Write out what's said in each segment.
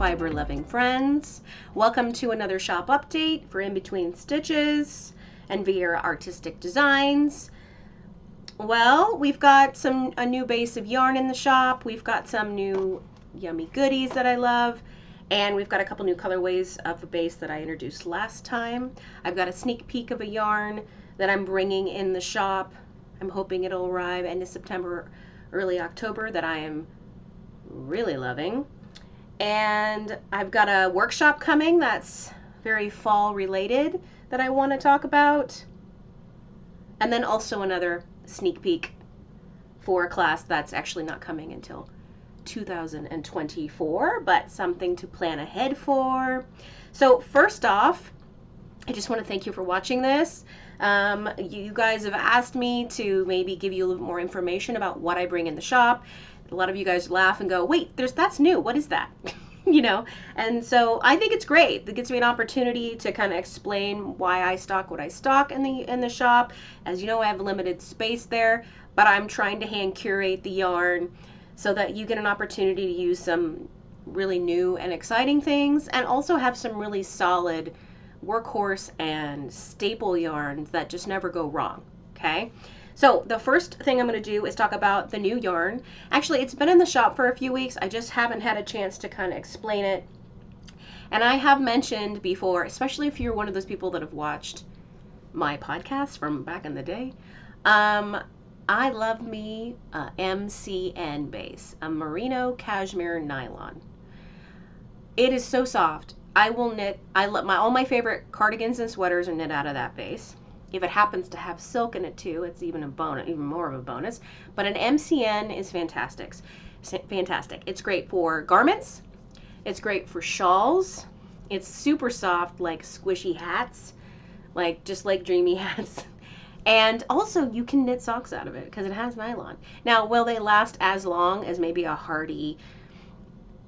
fiber loving friends. Welcome to another shop update for In Between Stitches and Via Artistic Designs. Well, we've got a new base of yarn in the shop. We've got some new yummy goodies that I love. And we've got a couple new colorways of a base that I introduced last time. I've got a sneak peek of a yarn that I'm bringing in the shop. I'm hoping it'll arrive end of September, early October, that I am really loving. And I've got a workshop coming that's very fall related that I want to talk about. And then also another sneak peek for a class that's actually not coming until 2024, but something to plan ahead for. So first off, I just want to thank you for watching this. You guys have asked me to maybe give you a little more information about what I bring in the shop. A lot of you guys laugh and go, wait, that's new. What is that? You know, and so I think it's great. It gives me an opportunity to kind of explain why I stock what I stock in the shop. As you know, I have limited space there, but I'm trying to hand curate the yarn so that you get an opportunity to use some really new and exciting things, and also have some really solid workhorse and staple yarns that just never go wrong. Okay. So the first thing I'm going to do is talk about the new yarn. Actually, it's been in the shop for a few weeks. I just haven't had a chance to kind of explain it. And I have mentioned before, especially if you're one of those people that have watched my podcast from back in the day, I love me a MCN base, a merino cashmere nylon. It is so soft. I will knit. All my favorite cardigans and sweaters are knit out of that base. If it happens to have silk in it too, it's even more of a bonus. But an MCN is fantastic. Fantastic. It's great for garments. It's great for shawls. It's super soft, like squishy hats, just like dreamy hats. And also you can knit socks out of it because it has nylon. Now, will they last as long as maybe a hardy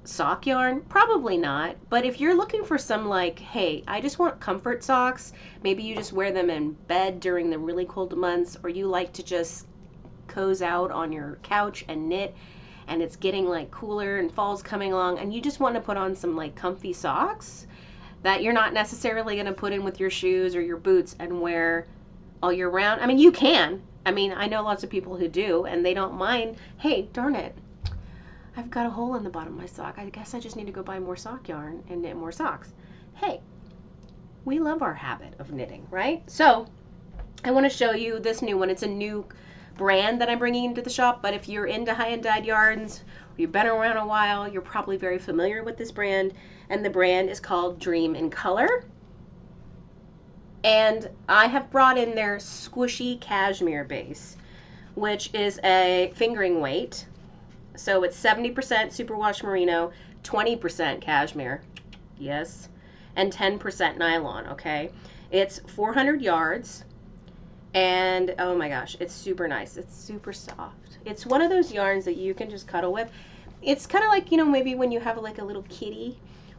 sock yarn? Probably not. But if you're looking for some hey, I just want comfort socks, maybe you just wear them in bed during the really cold months, or you like to just cozy out on your couch and knit, and it's getting cooler and fall's coming along, and you just want to put on some comfy socks that you're not necessarily going to put in with your shoes or your boots and wear all year round. I mean, you can. I know lots of people who do, and they don't mind. Hey, darn it, I've got a hole in the bottom of my sock. I guess I just need to go buy more sock yarn and knit more socks. Hey, we love our habit of knitting, right? So I want to show you this new one. It's a new brand that I'm bringing into the shop, but if you're into high-end dyed yarns, or you've been around a while, you're probably very familiar with this brand, and the brand is called Dream in Color. And I have brought in their squishy cashmere base, which is a fingering weight. So it's 70% superwash merino, 20% cashmere, yes, and 10% nylon, okay? It's 400 yards, and oh my gosh, it's super nice. It's super soft. It's one of those yarns that you can just cuddle with. It's kind of like, maybe when you have a little kitty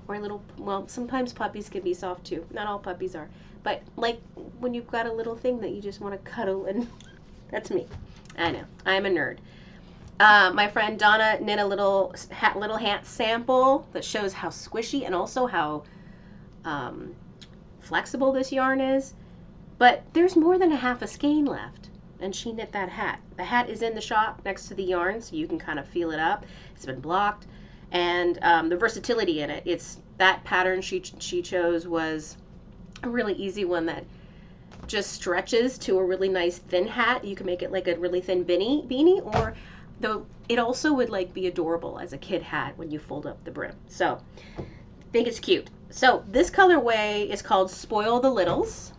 or well, sometimes puppies can be soft too. Not all puppies are. But when you've got a little thing that you just want to cuddle, and that's me. I know, I'm a nerd. My friend Donna knit a little hat sample that shows how squishy and also how flexible this yarn is. But there's more than a half a skein left, and she knit that hat. The hat is in the shop next to the yarn, so you can kind of feel it up. It's been blocked, and the versatility in it. That pattern she chose was a really easy one that just stretches to a really nice thin hat. You can make it like a really thin beanie, or it also would be adorable as a kid hat when you fold up the brim. So I think it's cute. So this colorway is called Spoil the Littles,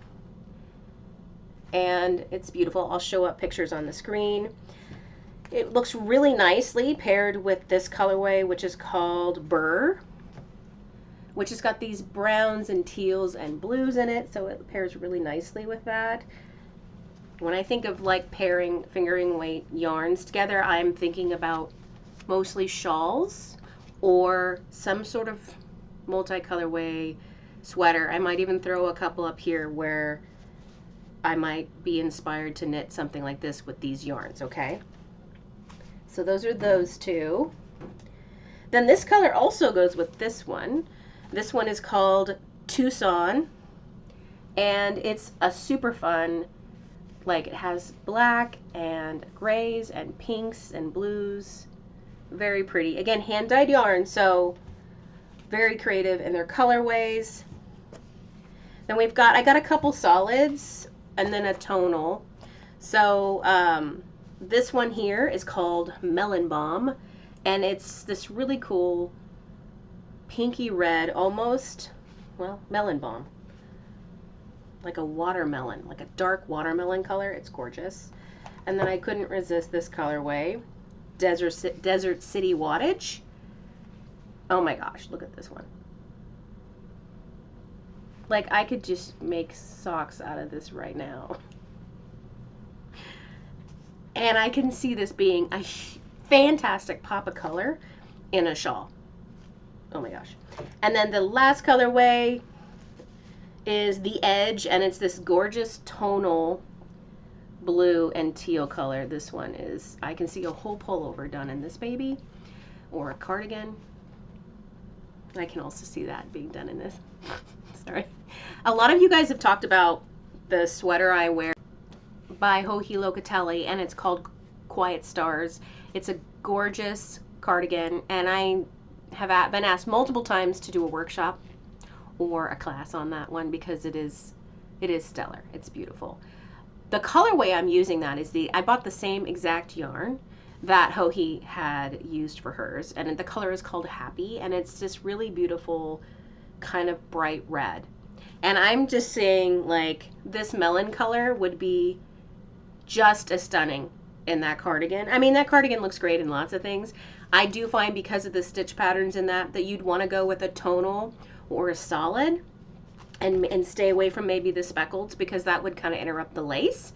and it's beautiful. I'll show up pictures on the screen. It looks really nicely paired with this colorway, which is called Burr, which has got these browns and teals and blues in it, so it pairs really nicely with that. When I think of pairing fingering weight yarns together, I'm thinking about mostly shawls or some sort of multi-colorway sweater. I might even throw a couple up here where I might be inspired to knit something like this with these yarns, okay? So those are those two. Then this color also goes with this one. This one is called Tucson, and it's a super fun, like it has black and grays and pinks and blues. Very pretty. Again, hand-dyed yarn, so very creative in their colorways. Then I got a couple solids and then a tonal. So this one here is called Melon Bomb, and it's this really cool pinky red, almost, well, melon bomb. Like a watermelon, like a dark watermelon color. It's gorgeous. And then I couldn't resist this colorway, Desert City Wattage. Oh my gosh, look at this one. Like, I could just make socks out of this right now. And I can see this being a fantastic pop of color in a shawl. Oh my gosh. And then the last colorway is the Edge, and it's this gorgeous tonal blue and teal color. This one is, I can see a whole pullover done in this baby, or a cardigan. I can also see that being done in this. Sorry. A lot of you guys have talked about the sweater I wear by Locatelli, and it's called Quiet Stars. It's a gorgeous cardigan, and I have been asked multiple times to do a workshop or a class on that one because it is stellar. It's beautiful. The colorway I'm using that is I bought the same exact yarn that Hohi had used for hers, and the color is called Happy, and it's this really beautiful kind of bright red. And I'm just saying, like, this melon color would be just as stunning in that cardigan. I mean, that cardigan looks great in lots of things. I do find, because of the stitch patterns in that you'd want to go with a tonal or a solid and stay away from maybe the speckled, because that would kind of interrupt the lace.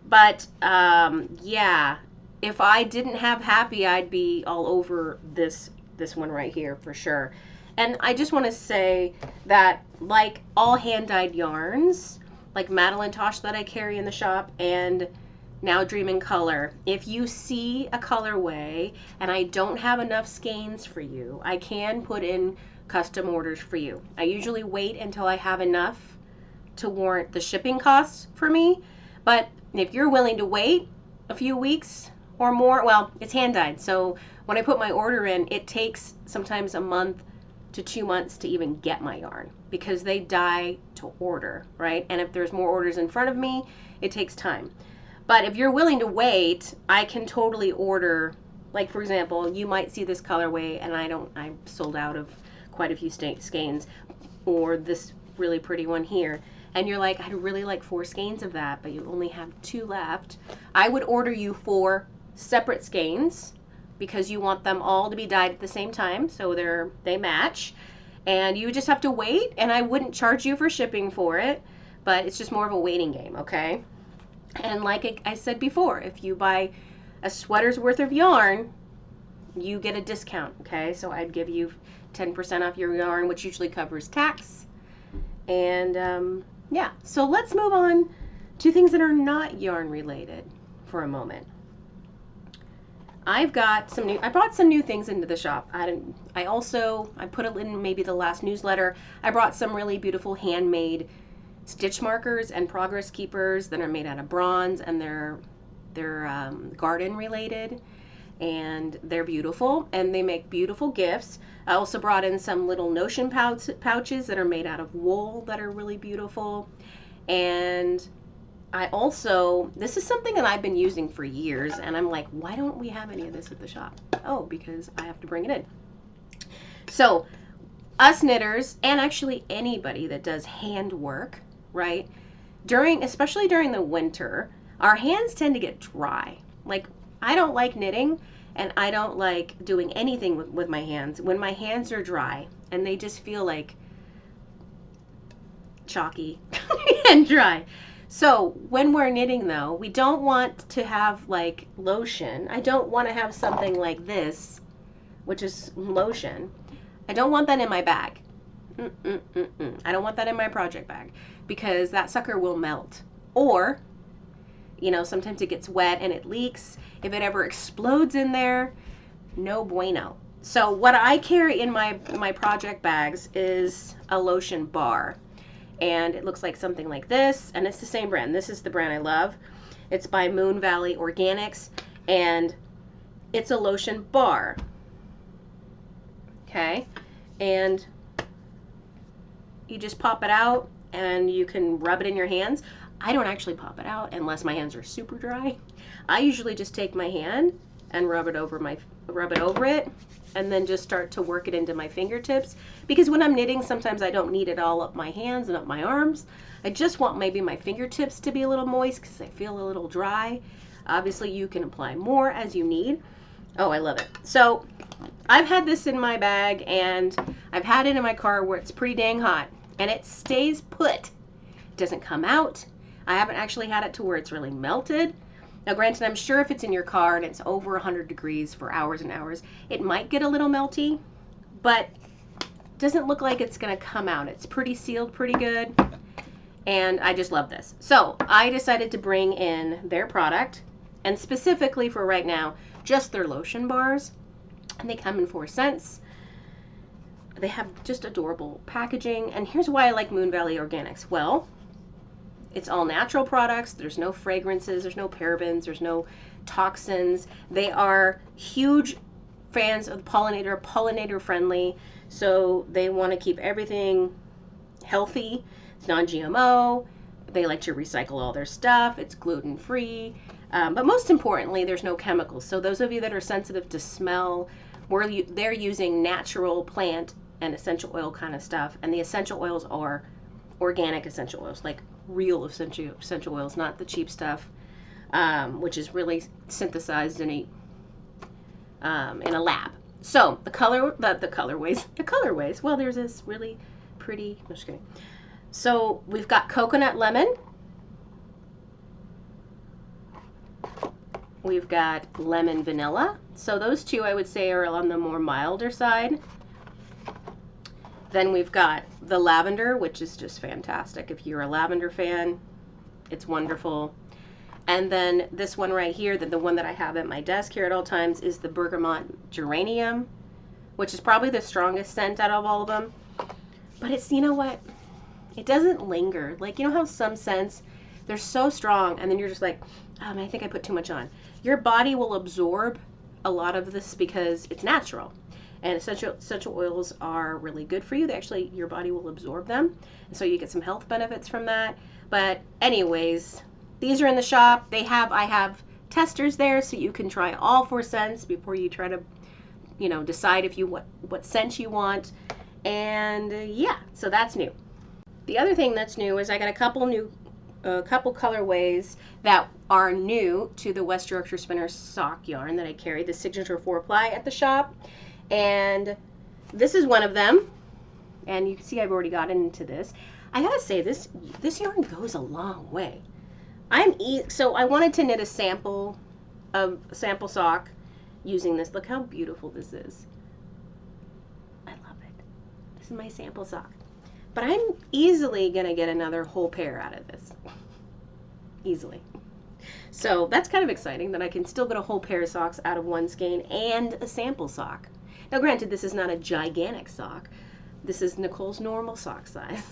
But yeah, if I didn't have Happy, I'd be all over this one right here for sure. And I just want to say that, like all hand-dyed yarns, like Madeline Tosh that I carry in the shop, and Now Dream in Color, if you see a colorway and I don't have enough skeins for you, I can put in custom orders for you. I usually wait until I have enough to warrant the shipping costs for me, but if you're willing to wait a few weeks or more, well, it's hand-dyed, so when I put my order in, it takes sometimes a month to 2 months to even get my yarn, because they dye to order, right? And if there's more orders in front of me, it takes time. But if you're willing to wait, I can totally order. Like, for example, you might see this colorway and I'm sold out of quite a few skeins, or this really pretty one here, and you're like, I'd really like 4 skeins of that, but you only have 2 left. I would order you 4 separate skeins, because you want them all to be dyed at the same time, so they match. And you just have to wait, and I wouldn't charge you for shipping for it, but it's just more of a waiting game, okay? And like I said before, if you buy a sweater's worth of yarn, you get a discount, okay? So I'd give you 10% off your yarn, which usually covers tax. And yeah, so let's move on to things that are not yarn related for a moment. I brought some new things into the shop. I put it in maybe the last newsletter. I brought some really beautiful handmade stitch markers and progress keepers that are made out of bronze, and they're garden related, and they're beautiful, and they make beautiful gifts. I also brought in some little Notion pouches that are made out of wool that are really beautiful. And this is something that I've been using for years, and I'm like, why don't we have any of this at the shop? Oh, because I have to bring it in. So us knitters, and actually anybody that does handwork, right? Especially during the winter, our hands tend to get dry. Like, I don't like knitting, and I don't like doing anything with my hands when my hands are dry, and they just feel like chalky and dry. So when we're knitting, though, we don't want to have like lotion. I don't want to have something like this, which is lotion. I don't want that in my bag. I don't want that in my project bag, because that sucker will melt. Or, sometimes it gets wet and it leaks. If it ever explodes in there, no bueno. So what I carry in my project bags is a lotion bar. And it looks like something like this, and it's the same brand. This is the brand I love. It's by Moon Valley Organics, and it's a lotion bar. Okay, and you just pop it out, and you can rub it in your hands. I don't actually pop it out unless my hands are super dry. I usually just take my hand and rub it over it, and then just start to work it into my fingertips, because when I'm knitting, sometimes I don't need it all up my hands and up my arms. I just want maybe my fingertips to be a little moist because I feel a little dry. Obviously, you can apply more as you need. Oh, I love it. So I've had this in my bag, and I've had it in my car where it's pretty dang hot, and it stays put. It doesn't come out. I haven't actually had it to where it's really melted. Now, granted, I'm sure if it's in your car and it's over 100 degrees for hours and hours, it might get a little melty, but it doesn't look like it's going to come out. It's pretty sealed pretty good, and I just love this. So I decided to bring in their product, and specifically for right now, just their lotion bars, and they come in 4 cents. They have just adorable packaging, and here's why I like Moon Valley Organics. Well, it's all natural products. There's no fragrances. There's no parabens. There's no toxins. They are huge fans of pollinator friendly. So they want to keep everything healthy. It's non-GMO. They like to recycle all their stuff. It's gluten free. But most importantly, there's no chemicals. So those of you that are sensitive to smell, they're using natural plant and essential oil kind of stuff. And the essential oils are organic essential oils, like real essential oils, not the cheap stuff, which is really synthesized in a lab. So the colorways. Well, there's this really pretty. I'm just kidding. So we've got coconut lemon. We've got lemon vanilla. So those two I would say are on the more milder side. Then we've got the lavender, which is just fantastic. If you're a lavender fan, it's wonderful. And then this one right here, the one that I have at my desk here at all times, is the bergamot geranium, which is probably the strongest scent out of all of them. But it's, you know what? It doesn't linger. Like, you know how some scents, they're so strong, and then you're just like, oh, man, I think I put too much on. Your body will absorb a lot of this because it's natural. And essential oils are really good for you. Your body will absorb them. And so you get some health benefits from that. But anyways, these are in the shop. I have testers there so you can try all 4 scents before you try to, decide if what scent you want. And yeah, so that's new. The other thing that's new is I got a couple colorways that are new to the West Yorkshire Spinner sock yarn that I carry, the Signature 4-ply at the shop. And this is one of them, and you can see I've already gotten into this. I gotta say, this yarn goes a long way. So I wanted to knit a sample sock using this. Look how beautiful this is. I love it. This is my sample sock. But I'm easily gonna get another whole pair out of this. Easily. So that's kind of exciting that I can still get a whole pair of socks out of one skein and a sample sock. Now, granted, this is not a gigantic sock. This is Nicole's normal sock size.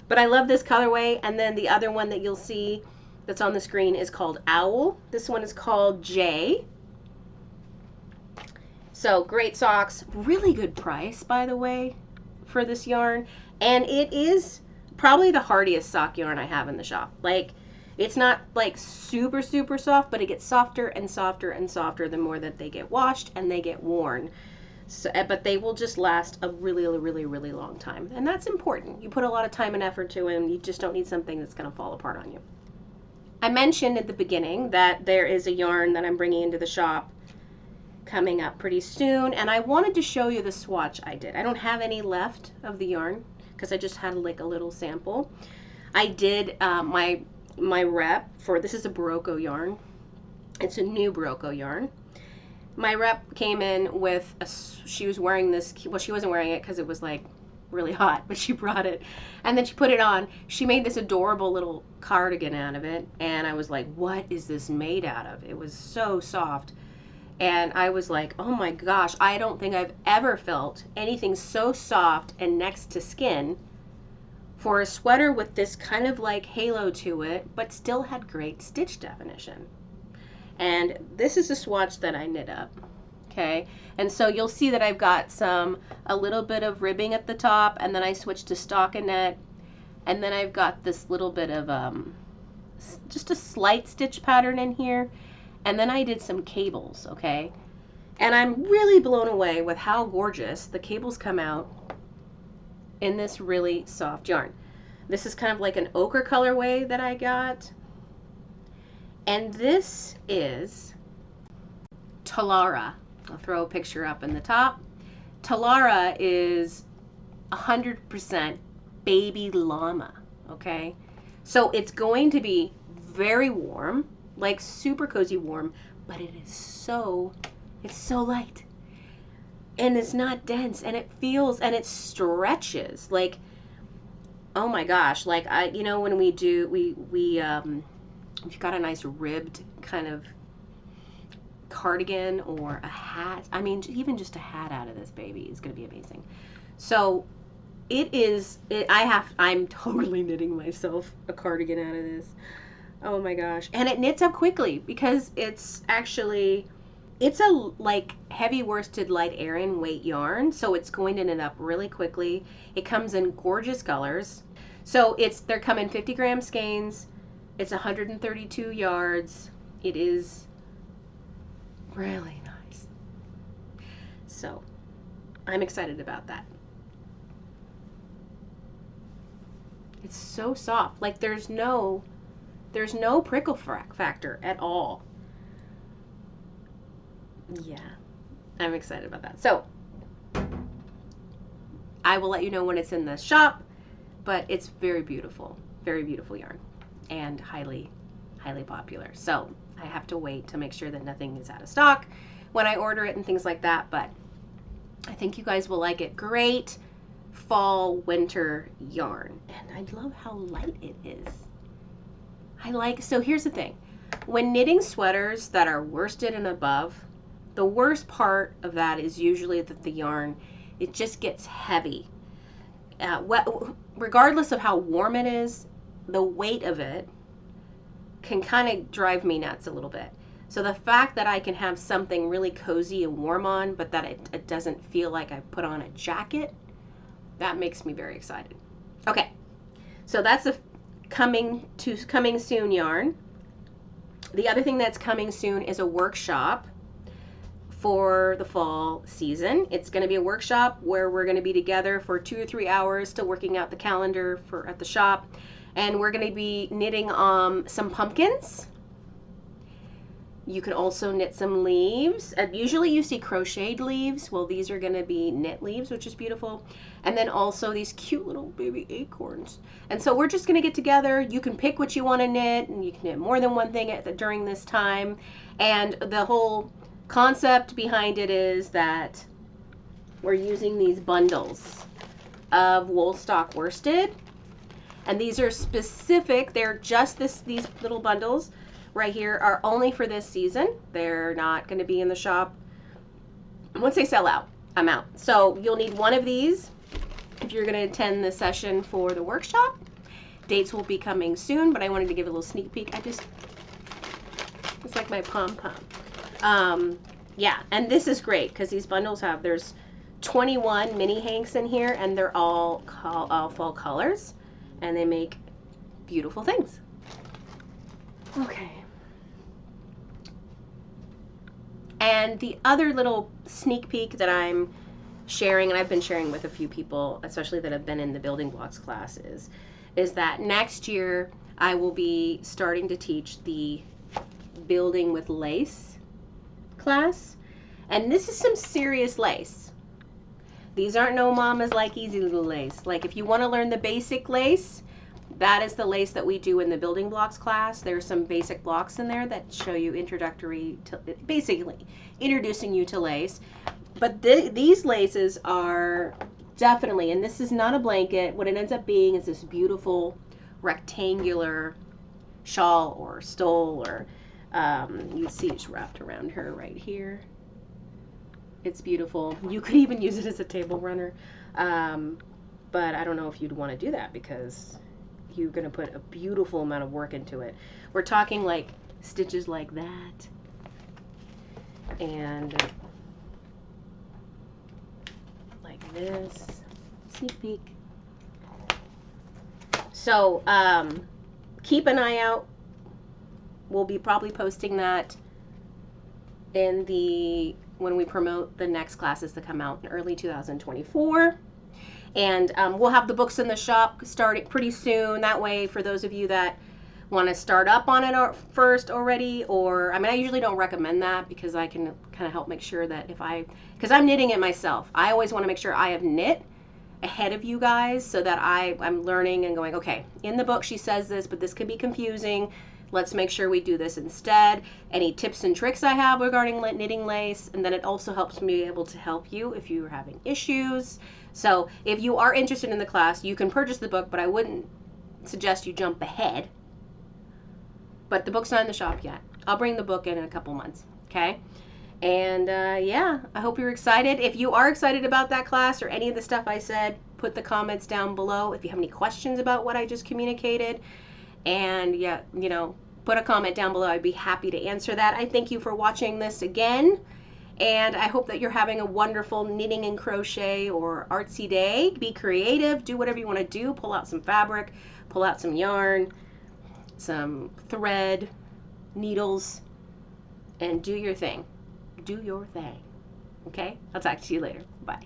But I love this colorway. And then the other one that you'll see that's on the screen is called Owl. This one is called Jay. So great socks. Really good price, by the way, for this yarn. And it is probably the hardiest sock yarn I have in the shop. Like, it's not like super, super soft, but it gets softer and softer and softer the more that they get washed and they get worn. So, but they will just last a really, really, really long time. And that's important. You put a lot of time and effort to them. You just don't need something that's going to fall apart on you. I mentioned at the beginning that there is a yarn that I'm bringing into the shop coming up pretty soon. And I wanted to show you the swatch I did. I don't have any left of the yarn because I just had like a little sample. I did my rep for, this is a Barocco yarn. It's a new Barocco yarn. My rep came in with she was wearing this, well, she wasn't wearing it because it was like really hot, but she brought it and then she put it on. She made this adorable little cardigan out of it, and I was like, what is this made out of? It was so soft, And I was like, oh my gosh, I don't think I've ever felt anything so soft and next to skin for a sweater with this kind of like halo to it, but still had great stitch definition. And this is a swatch that I knit up. Okay, and so you'll see that I've got a little bit of ribbing at the top, and then I switched to stockinette, and then I've got this little bit of just a slight stitch pattern in here, and then I did some cables, okay? And I'm really blown away with how gorgeous the cables come out in this really soft yarn. This is kind of like an ochre colorway that I got, and this is Talara. I'll throw a picture up in the top. Talara is 100% baby llama, okay? So it's going to be very warm, like super cozy warm, but it's so light. And it's not dense, and it feels, and it stretches. Like, oh my gosh, like when we've got a nice ribbed kind of cardigan or a hat. I mean, even just a hat out of this baby is going to be amazing. So I'm totally knitting myself a cardigan out of this. Oh my gosh. And it knits up quickly because it's a like heavy worsted light Aran weight yarn. So it's going to knit up really quickly. It comes in gorgeous colors. So they're coming 50 gram skeins. It's 132 yards. It is really nice. So I'm excited about that. It's so soft. Like there's no prickle factor at all. Yeah, I'm excited about that. So I will let you know when it's in the shop, but it's very beautiful yarn, and highly popular. So I have to wait to make sure that nothing is out of stock when I order it and things like that, but I think you guys will like it. Great fall winter yarn, and I love how light it is. So here's the thing. When knitting sweaters that are worsted and above, the worst part of that is usually that the yarn, it just gets heavy. Regardless of how warm it is, the weight of it can kind of drive me nuts a little bit. So the fact that I can have something really cozy and warm on, but that it doesn't feel like I put on a jacket, that makes me very excited. Okay, so that's a coming soon yarn. The other thing that's coming soon is a workshop for the fall season. It's going to be a workshop where we're going to be together for 2 or 3 hours, still working out the calendar at the shop, and we're going to be knitting some pumpkins. You can also knit some leaves. Usually you see crocheted leaves. Well, these are going to be knit leaves, which is beautiful. And then also these cute little baby acorns. And so we're just going to get together. You can pick what you want to knit, and you can knit more than one thing during this time. And the whole concept behind it is that we're using these bundles of wool stock worsted. And these are specific. They're just these little bundles right here are only for this season. They're not going to be in the shop. Once they sell out, I'm out. So you'll need one of these if you're going to attend the session for the workshop. Dates will be coming soon, but I wanted to give a little sneak peek. It's like my pom-pom. Yeah, and this is great because these bundles there's 21 mini hanks in here, and they're all fall colors, and they make beautiful things. Okay. And the other little sneak peek that I'm sharing, and I've been sharing with a few people, especially that have been in the building blocks classes, is that next year I will be starting to teach the building with lace class. And this is some serious lace. These aren't no mama's like easy little lace. Like if you want to learn the basic lace, that is the lace that we do in the building blocks class. There's some basic blocks in there that show you basically introducing you to lace. But these laces are definitely, and this is not a blanket. What it ends up being is this beautiful rectangular shawl or stole, or you see it's wrapped around her right here. It's beautiful. You could even use it as a table runner. But I don't know if you'd want to do that because you're going to put a beautiful amount of work into it. We're talking like stitches like that. And like this. Sneak peek. So keep an eye out. We'll be probably posting that in when we promote the next classes to come out in early 2024. And we'll have the books in the shop starting pretty soon. That way, for those of you that want to start up on it first already, or I mean, I usually don't recommend that because I can kind of help make sure that because I'm knitting it myself, I always want to make sure I have knit ahead of you guys so that I'm learning and going, okay, in the book she says this, but this could be confusing. Let's make sure we do this instead. Any tips and tricks I have regarding knitting lace, and then it also helps me be able to help you if you're having issues. So if you are interested in the class, you can purchase the book, but I wouldn't suggest you jump ahead. But the book's not in the shop yet. I'll bring the book in a couple months, okay? And yeah, I hope you're excited. If you are excited about that class or any of the stuff I said, put the comments down below. If you have any questions about what I just communicated, and yeah, put a comment down below. I'd be happy to answer that. I thank you for watching this again. And I hope that you're having a wonderful knitting and crochet or artsy day. Be creative. Do whatever you want to do. Pull out some fabric. Pull out some yarn, some thread, needles, and do your thing. Do your thing. Okay? I'll talk to you later. Bye.